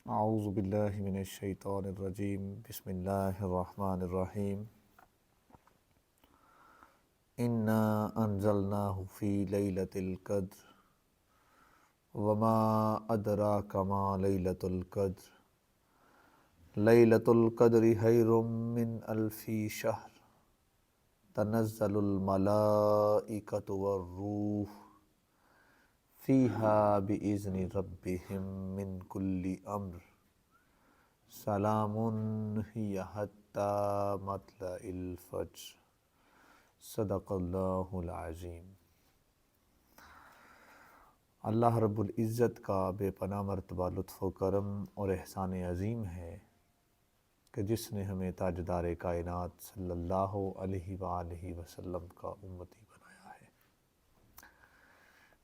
اعوذ باللہ من الشیطان الرجیم بسم اللہ الرحمن الرحیم انا انزلناہ فی لیلۃ القدر وما ادراک ما لیلۃ القدر لیلۃ القدر خیر من الف شہر تنزل الملائکۃ والروح فیہا بإذن ربہم من کل امر سلام ہی حتی مطلع الفجر۔ صدق اللہ العظیم۔ اللہ رب العزت کا بے پناہ مرتبہ لطف و کرم اور احسان عظیم ہے کہ جس نے ہمیں تاجدار کائنات صلی اللہ علیہ وآلہ وسلم کا امتی بنایا ہے۔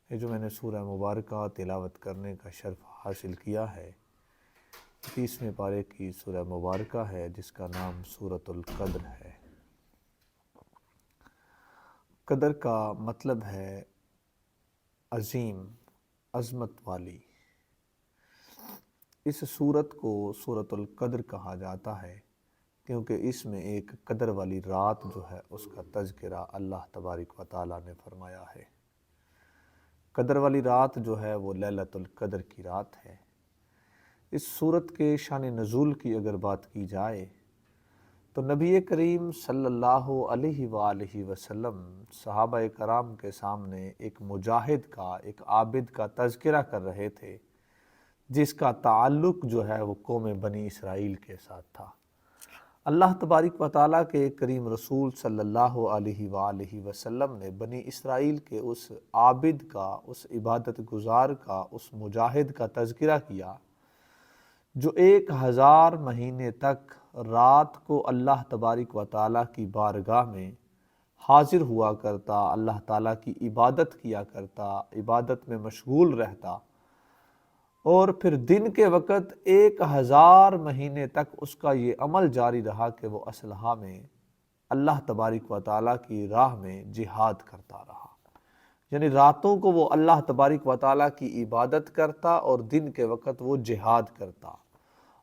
یہ جو میں نے سورہ مبارکہ تلاوت کرنے کا شرف حاصل کیا ہے، 30ویں پارے کی سورہ مبارکہ ہے جس کا نام سورۃ القدر ہے۔ قدر کا مطلب ہے عظیم، عظمت والی۔ اس سورت کو سورۃ القدر کہا جاتا ہے کیونکہ اس میں ایک قدر والی رات جو ہے اس کا تذکرہ اللہ تبارک و تعالیٰ نے فرمایا ہے۔ قدر والی رات جو ہے وہ لیلۃ القدر کی رات ہے۔ اس سورت کے شان نزول کی اگر بات کی جائے تو نبی کریم صلی اللہ علیہ وآلہ وسلم صحابہ کرام کے سامنے ایک مجاہد کا، ایک عابد کا تذکرہ کر رہے تھے جس کا تعلق جو ہے وہ قوم بنی اسرائیل کے ساتھ تھا۔ اللہ تبارک و تعالیٰ کے کریم رسول صلی اللہ علیہ وآلہ وسلم نے بنی اسرائیل کے اس عابد کا، اس عبادت گزار کا، اس مجاہد کا تذکرہ کیا جو 1000 مہینے تک رات کو اللہ تبارک و تعالیٰ کی بارگاہ میں حاضر ہوا کرتا، اللہ تعالیٰ کی عبادت کیا کرتا، عبادت میں مشغول رہتا، اور پھر دن کے وقت 1000 مہینے تک اس کا یہ عمل جاری رہا کہ وہ اسلحہ میں اللہ تبارک و تعالیٰ کی راہ میں جہاد کرتا رہا۔ یعنی راتوں کو وہ اللہ تبارک و تعالیٰ کی عبادت کرتا اور دن کے وقت وہ جہاد کرتا،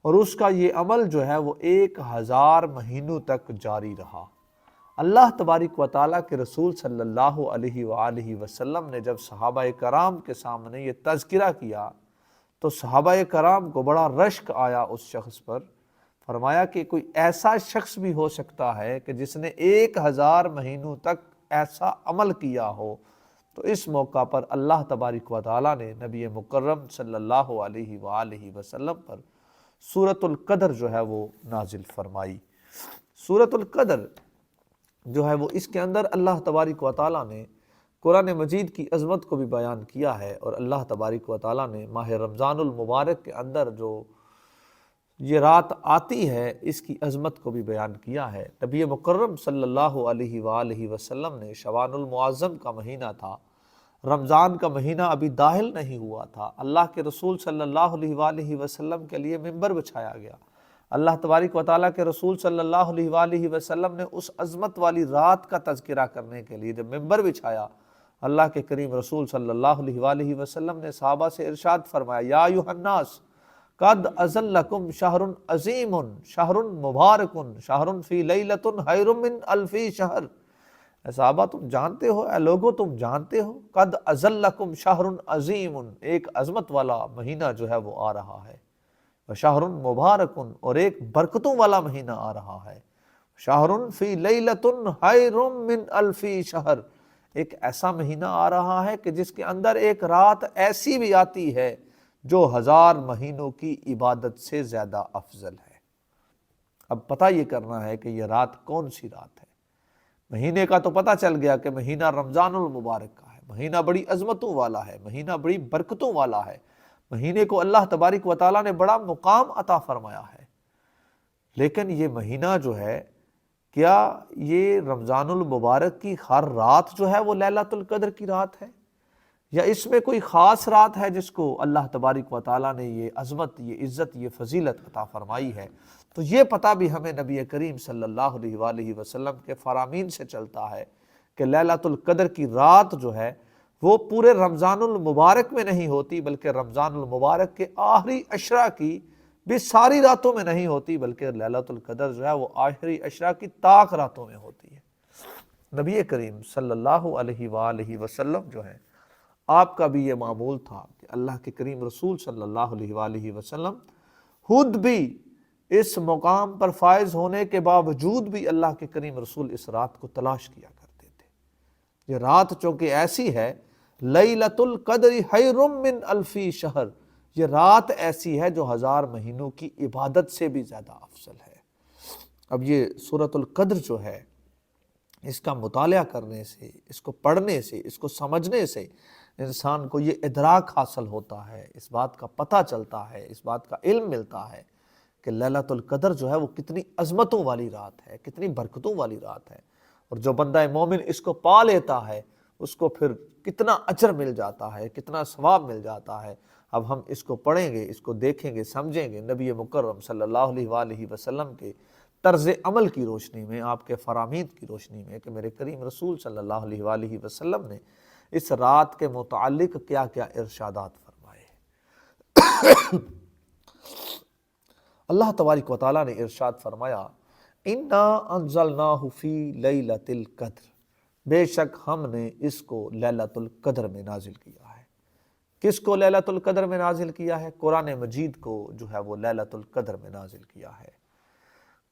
اور اس کا یہ عمل جو ہے وہ 1000 مہینوں تک جاری رہا۔ اللہ تبارک و تعالیٰ کے رسول صلی اللہ علیہ وآلہ وسلم نے جب صحابہ کرام کے سامنے یہ تذکرہ کیا تو صحابہ کرام کو بڑا رشک آیا اس شخص پر۔ فرمایا کہ کوئی ایسا شخص بھی ہو سکتا ہے کہ جس نے 1000 مہینوں تک ایسا عمل کیا ہو۔ تو اس موقع پر اللہ تبارک و تعالیٰ نے نبی مکرم صلی اللہ علیہ وآلہ وسلم پر سورۃ القدر جو ہے وہ نازل فرمائی۔ سورۃ القدر جو ہے وہ اس کے اندر اللہ تبارک و تعالیٰ نے قرآن مجید کی عظمت کو بھی بیان کیا ہے، اور اللہ تبارک و تعالیٰ نے ماہ رمضان المبارک کے اندر جو یہ رات آتی ہے اس کی عظمت کو بھی بیان کیا ہے۔ نبی مکرم صلی اللہ علیہ وآلہ وسلم نے شعبان المعظم کا مہینہ تھا، رمضان کا مہینہ ابھی داخل نہیں ہوا تھا، اللہ کے رسول صلی اللہ علیہ وآلہ وسلم کے لیے ممبر بچھایا گیا۔ اللہ تبارک و تعالیٰ کے رسول صلی اللہ علیہ وآلہ وسلم نے اس عظمت والی رات کا تذکرہ کرنے کے لیے جب ممبر بچھایا، اللہ کے کریم رسول صلی اللہ علیہ وآلہ وسلم نے صحابہ سے ارشاد فرمایا، یا ایھا الناس قد اذلکم شہر عظیم شہر مبارک شہر فی لیلۃ خیر من الف شہر۔ اے صحابہ تم جانتے ہو، اے لوگو تم جانتے ہو، قد اذلکم شہر عظیم، ایک عظمت والا مہینہ جو ہے وہ آ رہا ہے، شہر مبارک، اور ایک برکتوں والا مہینہ آ رہا ہے، شہر فی لیلۃ خیر من الف شہر، ایک ایسا مہینہ آ رہا ہے کہ جس کے اندر ایک رات ایسی بھی آتی ہے جو 1000 مہینوں کی عبادت سے زیادہ افضل ہے۔ اب پتہ یہ کرنا ہے کہ یہ رات کون سی رات ہے۔ مہینے کا تو پتہ چل گیا کہ مہینہ رمضان المبارک کا ہے، مہینہ بڑی عظمتوں والا ہے، مہینہ بڑی برکتوں والا ہے، مہینے کو اللہ تبارک و تعالیٰ نے بڑا مقام عطا فرمایا ہے۔ لیکن یہ مہینہ جو ہے، کیا یہ رمضان المبارک کی ہر رات جو ہے وہ لیلۃ القدر کی رات ہے، یا اس میں کوئی خاص رات ہے جس کو اللہ تبارک و تعالیٰ نے یہ عظمت، یہ عزت، یہ فضیلت عطا فرمائی ہے؟ تو یہ پتہ بھی ہمیں نبی کریم صلی اللہ علیہ وآلہ وسلم کے فرامین سے چلتا ہے کہ لیلۃ القدر کی رات جو ہے وہ پورے رمضان المبارک میں نہیں ہوتی، بلکہ رمضان المبارک کے آخری عشرہ کی بھی ساری راتوں میں نہیں ہوتی، بلکہ لیلۃ القدر جو ہے وہ آخری عشرہ کی طاق راتوں میں ہوتی ہے۔ نبی کریم صلی اللہ علیہ وآلہ وسلم جو ہے، آپ کا بھی یہ معمول تھا کہ اللہ کے کریم رسول صلی اللہ علیہ وآلہ وسلم خود بھی اس مقام پر فائز ہونے کے باوجود بھی اللہ کے کریم رسول اس رات کو تلاش کیا کرتے تھے۔ یہ رات چونکہ ایسی ہے، لیلۃ القدر خیر من الف شہر، یہ رات ایسی ہے جو 1000 مہینوں کی عبادت سے بھی زیادہ افضل ہے۔ اب یہ سورۃ القدر جو ہے، اس کا مطالعہ کرنے سے، اس کو پڑھنے سے، اس کو سمجھنے سے انسان کو یہ ادراک حاصل ہوتا ہے، اس بات کا پتہ چلتا ہے، اس بات کا علم ملتا ہے کہ لیلۃ القدر جو ہے وہ کتنی عظمتوں والی رات ہے، کتنی برکتوں والی رات ہے، اور جو بندہ مومن اس کو پا لیتا ہے اس کو پھر کتنا اجر مل جاتا ہے، کتنا ثواب مل جاتا ہے۔ اب ہم اس کو پڑھیں گے، اس کو دیکھیں گے، سمجھیں گے نبی مکرم صلی اللہ علیہ وآلہ وسلم کے طرز عمل کی روشنی میں، آپ کے فرامین کی روشنی میں، کہ میرے کریم رسول صلی اللہ علیہ وآلہ وسلم نے اس رات کے متعلق کیا کیا ارشادات فرمائے۔ اللہ تبارک و تعالیٰ نے ارشاد فرمایا، اِنَّا أَنزَلْنَاهُ فِي لَيْلَةِ الْقَدْرِ، بے شک ہم نے اس کو لیلۃ القدر میں نازل کیا ہے۔ کس کو لیلۃ القدر میں نازل کیا ہے؟ قرآن مجید کو جو ہے وہ لیلۃ القدر میں نازل کیا ہے۔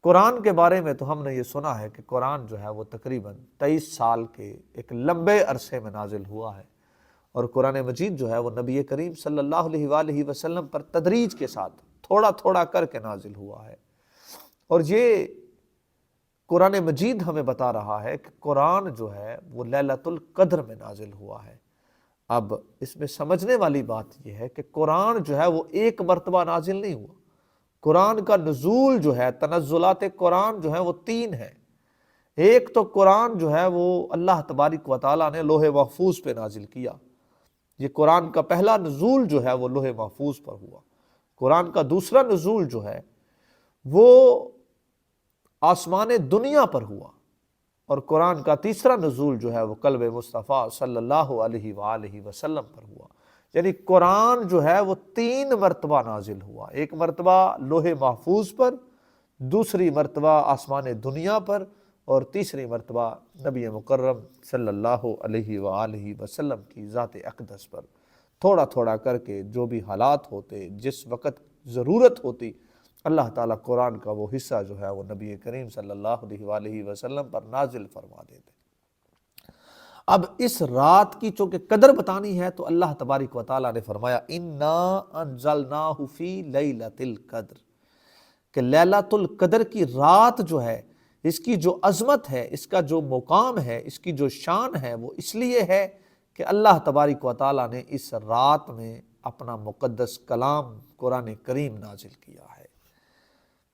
قرآن کے بارے میں تو ہم نے یہ سنا ہے کہ قرآن جو ہے وہ تقریباً 23 سال کے ایک لمبے عرصے میں نازل ہوا ہے، اور قرآن مجید جو ہے وہ نبی کریم صلی اللہ علیہ وآلہ وسلم پر تدریج کے ساتھ تھوڑا تھوڑا کر کے نازل ہوا ہے۔ اور یہ قرآن مجید ہمیں بتا رہا ہے کہ قرآن جو ہے وہ لیلۃ القدر میں نازل ہوا ہے۔ اب اس میں سمجھنے والی بات یہ ہے کہ قرآن جو ہے وہ ایک مرتبہ نازل نہیں ہوا۔ قرآن کا نزول جو ہے، تنزلات قرآن جو ہے وہ 3 ہیں۔ ایک تو قرآن جو ہے وہ اللہ تبارک و تعالیٰ نے لوح محفوظ پہ نازل کیا، یہ قرآن کا پہلا نزول جو ہے وہ لوح محفوظ پر ہوا۔ قرآن کا دوسرا نزول جو ہے وہ آسمان دنیا پر ہوا، اور قرآن کا تیسرا نزول جو ہے وہ قلب مصطفیٰ صلی اللہ علیہ وآلہ وسلم پر ہوا۔ یعنی قرآن جو ہے وہ 3 مرتبہ نازل ہوا، ایک مرتبہ لوح محفوظ پر، دوسری مرتبہ آسمان دنیا پر، اور تیسری مرتبہ نبی مکرم صلی اللہ علیہ وآلہ وسلم کی ذات اقدس پر۔ تھوڑا تھوڑا کر کے جو بھی حالات ہوتے، جس وقت ضرورت ہوتی، اللہ تعالیٰ قرآن کا وہ حصہ جو ہے وہ نبی کریم صلی اللہ علیہ وآلہ وسلم پر نازل فرما دیتے۔ اب اس رات کی چونکہ قدر بتانی ہے تو اللہ تبارک و تعالیٰ نے فرمایا، اِنَّا أَنزَلْنَاهُ فِي لَيْلَةِ الْقَدْرِ، کہ لیلۃ القدر کی رات جو ہے، اس کی جو عظمت ہے، اس کا جو مقام ہے، اس کی جو شان ہے، وہ اس لیے ہے کہ اللہ تبارک و تعالیٰ نے اس رات میں اپنا مقدس کلام قرآن کریم نازل کیا ہے۔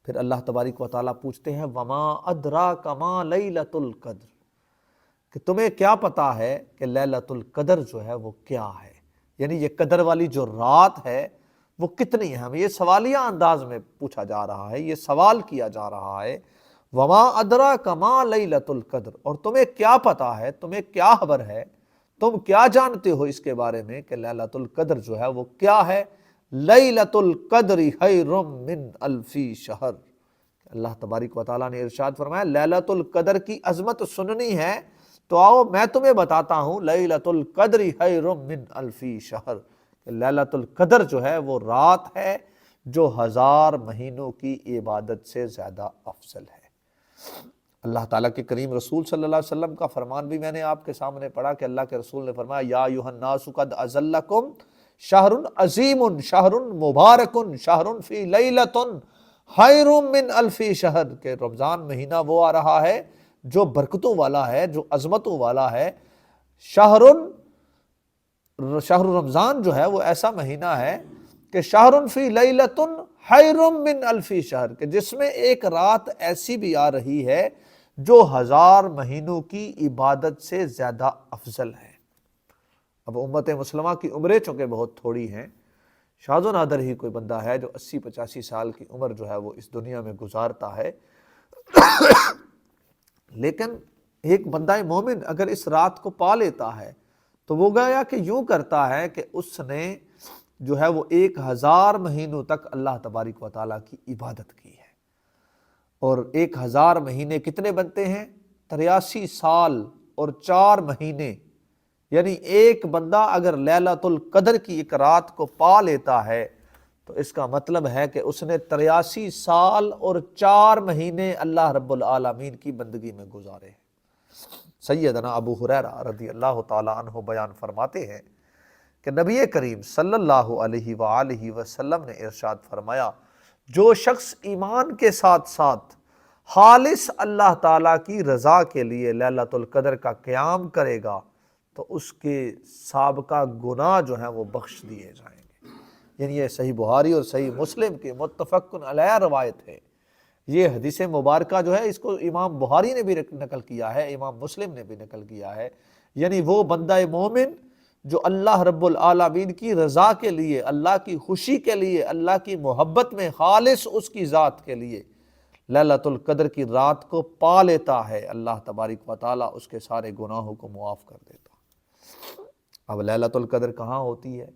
پھر اللہ تبارک و تعالیٰ پوچھتے ہیں، وَمَا أَدْرَاكَ مَا لَيْلَةُ الْقَدْرِ، کہ تمہیں کیا پتا ہے کہ لیلۃ القدر جو ہے وہ کیا ہے، یعنی یہ قدر والی جو رات ہے وہ کتنی ہے۔ ہمیں یہ سوالیہ انداز میں پوچھا جا رہا ہے، یہ سوال کیا جا رہا ہے، وَمَا أَدْرَاكَ مَا لَيْلَةُ الْقَدْرِ، اور تمہیں کیا پتا ہے، تمہیں کیا خبر ہے، تم کیا جانتے ہو اس کے بارے میں کہ لیلۃ القدر جو ہے وہ کیا ہے۔ لیلۃ القدر خیر من الف شہر، اللہ تبارک و تعالیٰ نے ارشاد فرمایا لیلۃ القدر کی عظمت سننی ہے تو آؤ میں تمہیں بتاتا ہوں، لیلۃ القدر خیر من الف شہر، کہ لیلۃ القدر جو ہے وہ رات ہے جو 1000 مہینوں کی عبادت سے زیادہ افضل ہے۔ اللہ تعالیٰ کے کریم رسول صلی اللہ علیہ وسلم کا فرمان بھی میں نے آپ کے سامنے پڑھا کہ اللہ کے رسول نے فرمایا، یا ایھا الناس قد اذلکم شہر عظیم شہر مبارک شہر فی لیلۃ خیر من الف شہر، کہ رمضان مہینہ وہ آ رہا ہے جو برکتوں والا ہے، جو عظمتوں والا ہے۔ شہر رمضان جو ہے وہ ایسا مہینہ ہے کہ شہر فی لیلۃ خیر من الف شہر، کہ جس میں ایک رات ایسی بھی آ رہی ہے جو 1000 مہینوں کی عبادت سے زیادہ افضل ہے۔ اب امت مسلمہ کی عمریں چونکہ بہت تھوڑی ہیں، شاذ و نادر ہی کوئی بندہ ہے جو 80-85 سال کی عمر جو ہے وہ اس دنیا میں گزارتا ہے، لیکن ایک بندہ مومن اگر اس رات کو پا لیتا ہے تو وہ گویا کہ یوں کرتا ہے کہ اس نے جو ہے وہ 1000 مہینوں تک اللہ تبارک و تعالیٰ کی عبادت کی ہے۔ اور 1000 مہینے کتنے بنتے ہیں؟ 83 سال اور 4 مہینے، یعنی ایک بندہ اگر لیلۃ القدر کی ایک رات کو پا لیتا ہے تو اس کا مطلب ہے کہ اس نے 83 سال اور 4 مہینے اللہ رب العالمین کی بندگی میں گزارے ہیں۔ سیدنا ابو ہریرہ رضی اللہ تعالی عنہ بیان فرماتے ہیں کہ نبی کریم صلی اللہ علیہ وآلہ وسلم نے ارشاد فرمایا، جو شخص ایمان کے ساتھ ساتھ خالص اللہ تعالیٰ کی رضا کے لیے لیلۃ القدر کا قیام کرے گا تو اس کے سابقہ گناہ جو ہیں وہ بخش دیے جائیں گے۔ یعنی یہ صحیح بخاری اور صحیح مسلم کے متفق علیہ روایت ہے۔ یہ حدیث مبارکہ جو ہے اس کو امام بخاری نے بھی نقل کیا ہے، امام مسلم نے بھی نقل کیا ہے۔ یعنی وہ بندہ مومن جو اللہ رب العالمین کی رضا کے لیے، اللہ کی خوشی کے لیے، اللہ کی محبت میں خالص اس کی ذات کے لیے لیلۃ القدر کی رات کو پا لیتا ہے، اللہ تبارک و تعالیٰ اس کے سارے گناہوں کو معاف کر دیتا۔ اب لیلۃ القدر کہاں ہوتی ہے،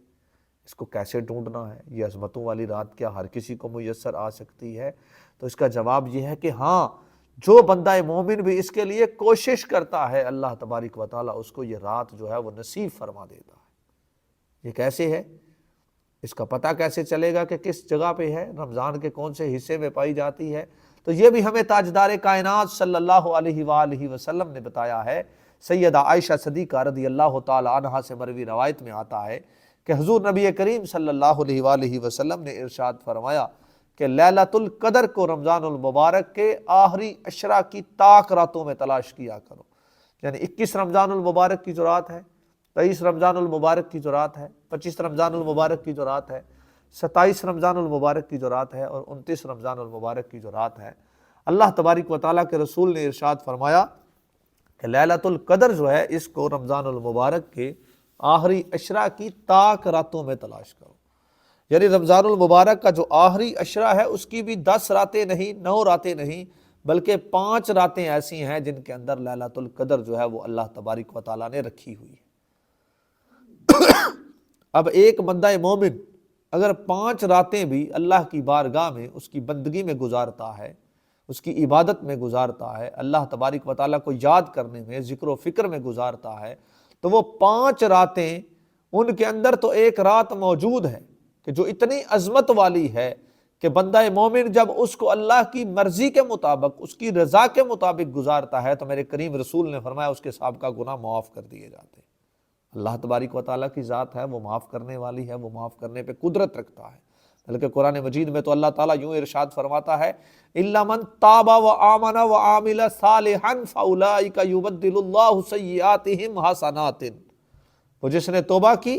اس کو کیسے ڈھونڈنا ہے؟ یہ عظمتوں والی رات کیا ہر کسی کو میسر آ سکتی ہے؟ تو اس کا جواب یہ ہے کہ ہاں، جو بندہ مومن بھی اس کے لیے کوشش کرتا ہے اللہ تبارک و تعالیٰ اس کو یہ رات جو ہے وہ نصیب فرما دیتا ہے۔ یہ کیسے ہے؟ اس کا پتہ کیسے چلے گا کہ کس جگہ پہ ہے، رمضان کے کون سے حصے میں پائی جاتی ہے؟ تو یہ بھی ہمیں تاجدار کائنات صلی اللہ علیہ وآلہ وسلم نے بتایا ہے۔ سیدہ عائشہ صدیقہ رضی اللہ تعالی عنہا سے مروی روایت میں آتا ہے کہ حضور نبی کریم صلی اللہ علیہ وآلہ وسلم نے ارشاد فرمایا کہ لیلۃ القدر کو رمضان المبارک کے آخری عشرہ کی طاق راتوں میں تلاش کیا کرو۔ یعنی 21 رمضان المبارک کی جو رات ہے، 23 رمضان المبارک کی جو رات ہے، 25 رمضان المبارک کی جو رات ہے، 27 رمضان المبارک کی جو رات ہے، اور 29 رمضان المبارک کی جو رات ہے، اللہ تبارک و تعالیٰ کے رسول نے ارشاد فرمایا کہ لیلۃ القدر جو ہے اس کو رمضان المبارک کے آخری عشرہ کی طاق راتوں میں تلاش کرو۔ یعنی رمضان المبارک کا جو آخری عشرہ ہے اس کی بھی 10 راتیں نہیں، 9 راتیں نہیں، بلکہ 5 راتیں ایسی ہیں جن کے اندر لیلۃ القدر جو ہے وہ اللہ تبارک و تعالیٰ نے رکھی ہوئی ہے۔ اب ایک بندہ مومن اگر 5 راتیں بھی اللہ کی بارگاہ میں اس کی بندگی میں گزارتا ہے، اس کی عبادت میں گزارتا ہے، اللہ تبارک و تعالیٰ کو یاد کرنے میں، ذکر و فکر میں گزارتا ہے، تو وہ 5 راتیں ان کے اندر تو ایک رات موجود ہے کہ جو اتنی عظمت والی ہے کہ بندہ مومن جب اس کو اللہ کی مرضی کے مطابق، اس کی رضا کے مطابق گزارتا ہے تو میرے کریم رسول نے فرمایا اس کے سابقہ گناہ معاف کر دیے جاتے ہیں۔ اللہ تبارک و تعالیٰ کی ذات ہے، وہ معاف کرنے والی ہے، وہ معاف کرنے پہ قدرت رکھتا ہے۔ بلکہ قرآن مجید میں تو اللہ تعالیٰ یوں ارشاد فرماتا ہے، إِلَّا مَن تَابَ وَآمَنَ وَعَمِلَ صَالِحًا فَأُولَٰئِكَ يُبَدِّلُ اللَّهُ سَيِّئَاتِهِمْ حَسَنَاتٍ۔ وہ جس نے توبہ کی،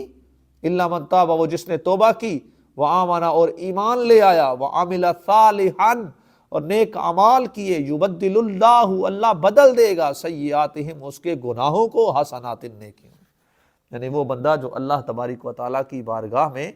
إِلَّا مَن تَابَ، وہ جس نے توبہ کی، وَآمَنَ اور ایمان لے آیا، وَعَمِلَ صَالِحًا اور نیک اعمال کیے، يُبَدِّلُ اللَّهُ اللہ بدل دے گا، سَيِّئَاتِهِمْ اس کے گناہوں کو، حسنات نیکیوں۔ یعنی وہ بندہ جو اللہ تبارک و تعالیٰ کی بارگاہ میں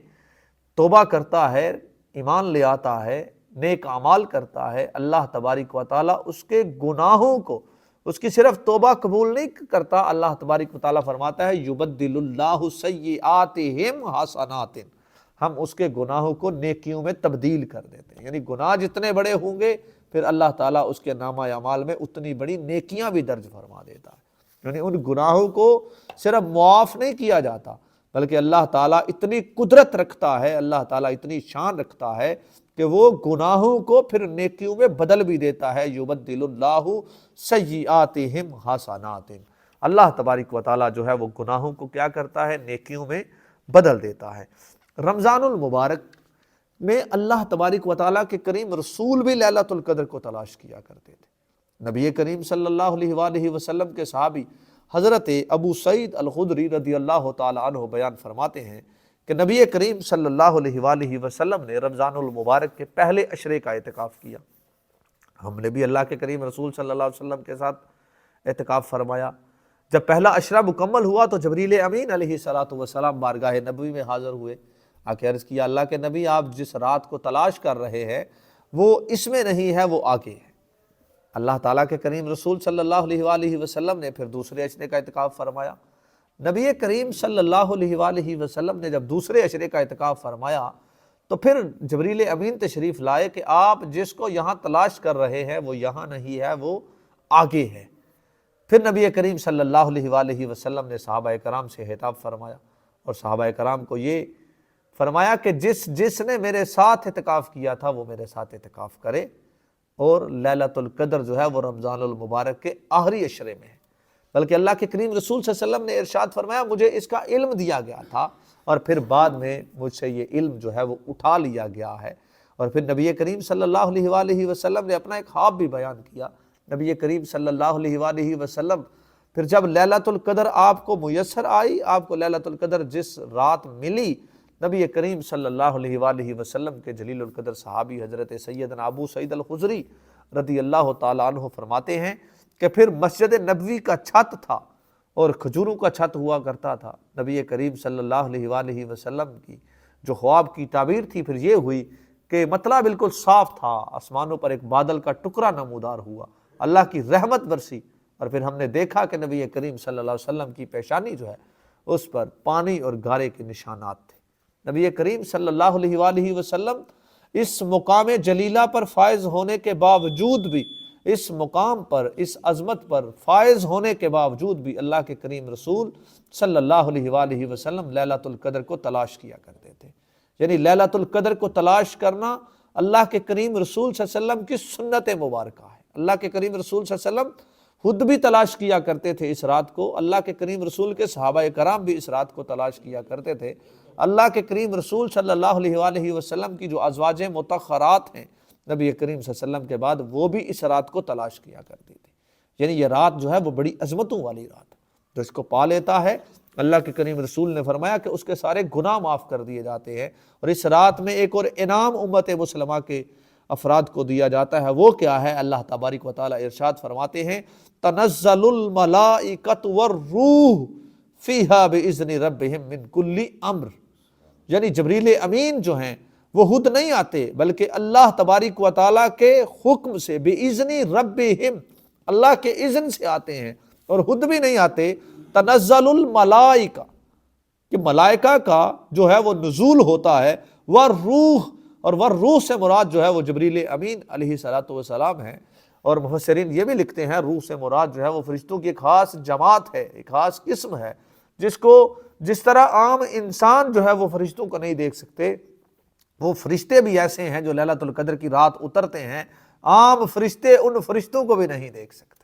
توبہ کرتا ہے، ایمان لے آتا ہے، نیک اعمال کرتا ہے، اللہ تبارک و تعالیٰ اس کے گناہوں کو، اس کی صرف توبہ قبول نہیں کرتا، اللہ تبارک و تعالیٰ فرماتا ہے یبدل اللہ سیئاتہم حسنات، ہم اس کے گناہوں کو نیکیوں میں تبدیل کر دیتے ہیں۔ یعنی گناہ جتنے بڑے ہوں گے پھر اللہ تعالیٰ اس کے نامہ اعمال میں اتنی بڑی نیکیاں بھی درج فرما دیتا ہے۔ یعنی ان گناہوں کو صرف معاف نہیں کیا جاتا بلکہ اللہ تعالیٰ اتنی قدرت رکھتا ہے، اللہ تعالیٰ اتنی شان رکھتا ہے کہ وہ گناہوں کو پھر نیکیوں میں بدل بھی دیتا ہے۔ یبدل اللہ سیئاتہم حسنات، اللہ تبارک و تعالیٰ جو ہے وہ گناہوں کو کیا کرتا ہے، نیکیوں میں بدل دیتا ہے۔ رمضان المبارک میں اللہ تبارک و تعالیٰ کے کریم رسول بھی لیلۃ القدر کو تلاش کیا کرتے تھے۔ نبی کریم صلی اللہ علیہ وآلہ وسلم کے صحابی حضرت ابو سعید الخدری رضی اللہ تعالی عنہ بیان فرماتے ہیں کہ نبی کریم صلی اللہ علیہ وآلہ وسلم نے رمضان المبارک کے پہلے عشرے کا اعتکاف کیا۔ ہم نے بھی اللہ کے کریم رسول صلی اللہ علیہ وسلم کے ساتھ اعتکاف فرمایا۔ جب پہلا عشرہ مکمل ہوا تو جبریل امین علیہ الصلوۃ والسلام بارگاہ نبوی میں حاضر ہوئے، آ کے عرض کیا، اللہ کے نبی آپ جس رات کو تلاش کر رہے ہیں وہ اس میں نہیں ہے، وہ آگے ہے۔ اللہ تعالیٰ کے کریم رسول صلی اللہ علیہ وآلہ وسلم نے پھر دوسرے عشرے کا اعتکاف فرمایا۔ نبی کریم صلی اللہ علیہ وآلہ وسلم نے جب دوسرے عشرے کا اعتکاف فرمایا تو پھر جبریل امین تشریف لائے کہ آپ جس کو یہاں تلاش کر رہے ہیں وہ یہاں نہیں ہے، وہ آگے ہے۔ پھر نبی کریم صلی اللہ علیہ وآلہ وسلم نے صحابہ کرام سے خطاب فرمایا اور صحابہ کرام کو یہ فرمایا کہ جس نے میرے ساتھ اعتکاف کیا تھا وہ میرے ساتھ اعتکاف کرے، اور لیلۃ القدر جو ہے وہ رمضان المبارک کے آخری عشرے میں ہے۔ بلکہ اللہ کے کریم رسول صلی اللہ علیہ وسلم نے ارشاد فرمایا مجھے اس کا علم دیا گیا تھا اور پھر بعد میں مجھ سے یہ علم جو ہے وہ اٹھا لیا گیا ہے۔ اور پھر نبی کریم صلی اللہ علیہ وآلہ وسلم نے اپنا ایک خواب بھی بیان کیا۔ نبی کریم صلی اللہ علیہ وآلہ وسلم پھر جب لیلۃ القدر آپ کو میسر آئی، آپ کو لیلۃ القدر جس رات ملی، نبی کریم صلی اللہ علیہ وآلہ وسلم کے جلیل القدر صحابی حضرت سیدنا ابو سعید الخدری رضی اللہ تعالیٰ عنہ فرماتے ہیں کہ پھر مسجد نبوی کا چھت تھا اور کھجوروں کا چھت ہوا کرتا تھا۔ نبی کریم صلی اللہ علیہ وآلہ وسلم کی جو خواب کی تعبیر تھی پھر یہ ہوئی کہ مطلع بالکل صاف تھا، آسمانوں پر ایک بادل کا ٹکڑا نمودار ہوا، اللہ کی رحمت برسی، اور پھر ہم نے دیکھا کہ نبی کریم صلی اللہ علیہ وسلم کی پیشانی جو ہے اس پر پانی اور گارے کے نشانات تھے۔ نبی کریم صلی اللہ علیہ وآلہ وسلم اس مقام جلیلہ پر فائز ہونے کے باوجود بھی، اس مقام پر، اس عظمت پر فائز ہونے کے باوجود بھی اللہ کے کریم رسول صلی اللہ علیہ وآلہ وسلم لیلۃ القدر کو تلاش کیا کرتے تھے۔ یعنی لیلۃ القدر کو تلاش کرنا اللہ کے کریم رسول صلی اللہ علیہ وسلم کی سنت مبارکہ ہے۔ اللہ کے کریم رسول صلی اللہ علیہ وسلم خود بھی تلاش کیا کرتے تھے اس رات کو، اللہ کے کریم رسول کے صحابہ کرام بھی اس رات کو تلاش کیا کرتے تھے۔ اللہ کے کریم رسول صلی اللہ علیہ وآلہ وسلم کی جو ازواج مطہرات ہیں نبی کریم صلی اللہ علیہ وسلم کے بعد، وہ بھی اس رات کو تلاش کیا کرتی تھی۔ یعنی یہ رات جو ہے وہ بڑی عظمتوں والی رات ہے، جو اس کو پا لیتا ہے اللہ کے کریم رسول نے فرمایا کہ اس کے سارے گناہ معاف کر دیے جاتے ہیں۔ اور اس رات میں ایک اور انعام امت مسلمہ کے افراد کو دیا جاتا ہے، وہ کیا ہے؟ اللہ تبارک و تعالیٰ ارشاد فرماتے ہیں تنزل الملائکۃ والروح فیہا باذن ربہم من کل امر۔ یعنی جبریل امین جو ہیں وہ خود نہیں آتے بلکہ اللہ تبارک و تعالیٰ کے حکم سے، باذن ربہم، اللہ کے اذن سے آتے ہیں، اور خود بھی نہیں آتے۔ تنزل الملائکہ کہ ملائکہ کا جو ہے وہ نزول ہوتا ہے، والروح، اور والروح سے مراد جو ہے وہ جبریل امین علیہ الصلوۃ والسلام ہیں۔ اور مفسرین یہ بھی لکھتے ہیں روح سے مراد جو ہے وہ فرشتوں کی ایک خاص جماعت ہے، ایک خاص قسم ہے، جس طرح عام انسان جو ہے وہ فرشتوں کو نہیں دیکھ سکتے، وہ فرشتے بھی ایسے ہیں جو لیلۃ القدر کی رات اترتے ہیں، عام فرشتے ان فرشتوں کو بھی نہیں دیکھ سکتے۔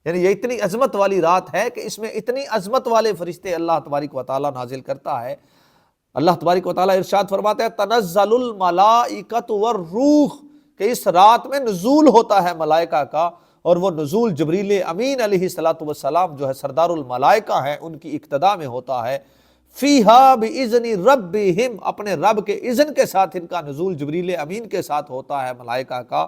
یعنی یہ اتنی عظمت والی رات ہے کہ اس میں اتنی عظمت والے فرشتے اللہ تبارک و تعالیٰ نازل کرتا ہے۔ اللہ تبارک و تعالیٰ ارشاد فرماتا ہے تنزل الملائکۃ والروح، کہ اس رات میں نزول ہوتا ہے ملائکہ کا، اور وہ نزول جبریل امین علیہ الصلوۃ والسلام جو ہے سردار الملائکہ ہیں، ان کی اقتداء میں ہوتا ہے۔ فیہا باذن ربہم، اپنے رب کے اذن کے ساتھ ان کا نزول جبریل امین کے ساتھ ہوتا ہے ملائکہ کا۔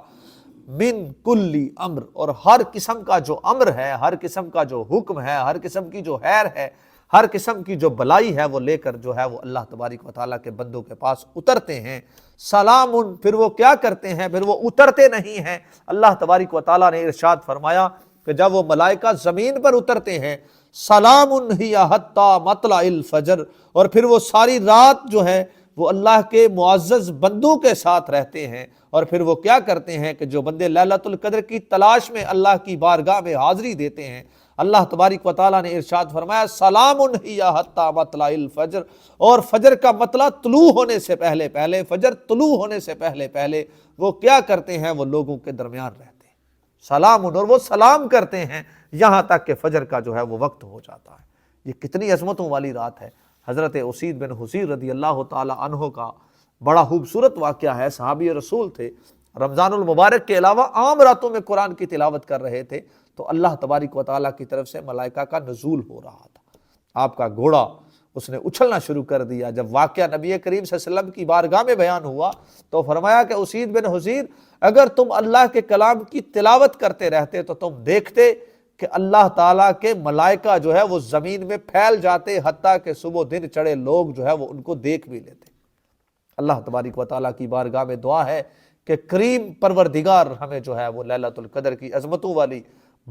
من کل امر، اور ہر قسم کا جو امر ہے، ہر قسم کا جو حکم ہے، ہر قسم کی جو خیر ہے، ہر قسم کی جو بلائی ہے، وہ لے کر جو ہے وہ اللہ تبارک و تعالیٰ کے بندوں کے پاس اترتے ہیں۔ سلام، پھر وہ کیا کرتے ہیں؟ پھر وہ اترتے نہیں ہیں۔ اللہ تبارک و تعالیٰ نے ارشاد فرمایا کہ جب وہ ملائکہ زمین پر اترتے ہیں، سلام ہی حتی مطلع الفجر، اور پھر وہ ساری رات جو ہے وہ اللہ کے معزز بندوں کے ساتھ رہتے ہیں۔ اور پھر وہ کیا کرتے ہیں کہ جو بندے لیلۃ القدر کی تلاش میں اللہ کی بارگاہ میں حاضری دیتے ہیں، اللہ تبارک و تعالیٰ نے ارشاد فرمایا سلام ہی حتی مطلع الفجر، اور فجر کا مطلع طلوع ہونے سے پہلے پہلے، فجر طلوع ہونے سے پہلے پہلے وہ کیا کرتے ہیں؟ وہ لوگوں کے درمیان رہتے ہیں۔ سلام، اور وہ سلام کرتے ہیں یہاں تک کہ فجر کا جو ہے وہ وقت ہو جاتا ہے۔ یہ کتنی عظمتوں والی رات ہے۔ حضرت اسید بن حضیر رضی اللہ تعالی عنہ کا بڑا خوبصورت واقعہ ہے، صحابی رسول تھے، رمضان المبارک کے علاوہ عام راتوں میں قرآن کی تلاوت کر رہے تھے تو اللہ تبارک و تعالیٰ کی طرف سے ملائکہ کا نزول ہو رہا تھا۔ آپ کا گھوڑا اس نے اچھلنا شروع کر دیا۔ جب واقعہ نبی کریم صلی اللہ علیہ وسلم کی بارگاہ میں بیان ہوا تو فرمایا کہ اسید بن حضیر، اگر تم اللہ کے کلام کی تلاوت کرتے رہتے تو تم دیکھتے کہ اللہ تعالیٰ کے ملائکہ جو ہے وہ زمین میں پھیل جاتے، حتیٰ کہ صبح دن چڑھے لوگ جو ہے وہ ان کو دیکھ بھی لیتے۔ اللہ تبارک و تعالیٰ کی بارگاہ میں دعا ہے کہ کریم پروردگار ہمیں جو ہے وہ لیلۃ القدر کی عظمتوں والی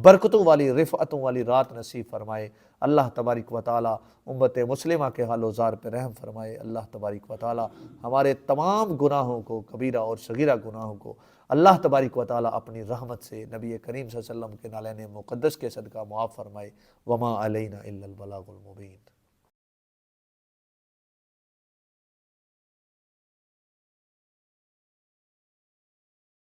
برکتوں والی رفعتوں والی رات نصیب فرمائے۔ اللہ تبارک و تعالی امت مسلمہ کے حال و زار پہ رحم فرمائے۔ اللہ تبارک و تعالی ہمارے تمام گناہوں کو، کبیرہ اور صغیرہ گناہوں کو اللہ تبارک و تعالی اپنی رحمت سے نبی کریم صلی اللہ علیہ وسلم کے نالین مقدس کے صدقہ معاف فرمائے۔ وما علینا الا البلاغ المبین۔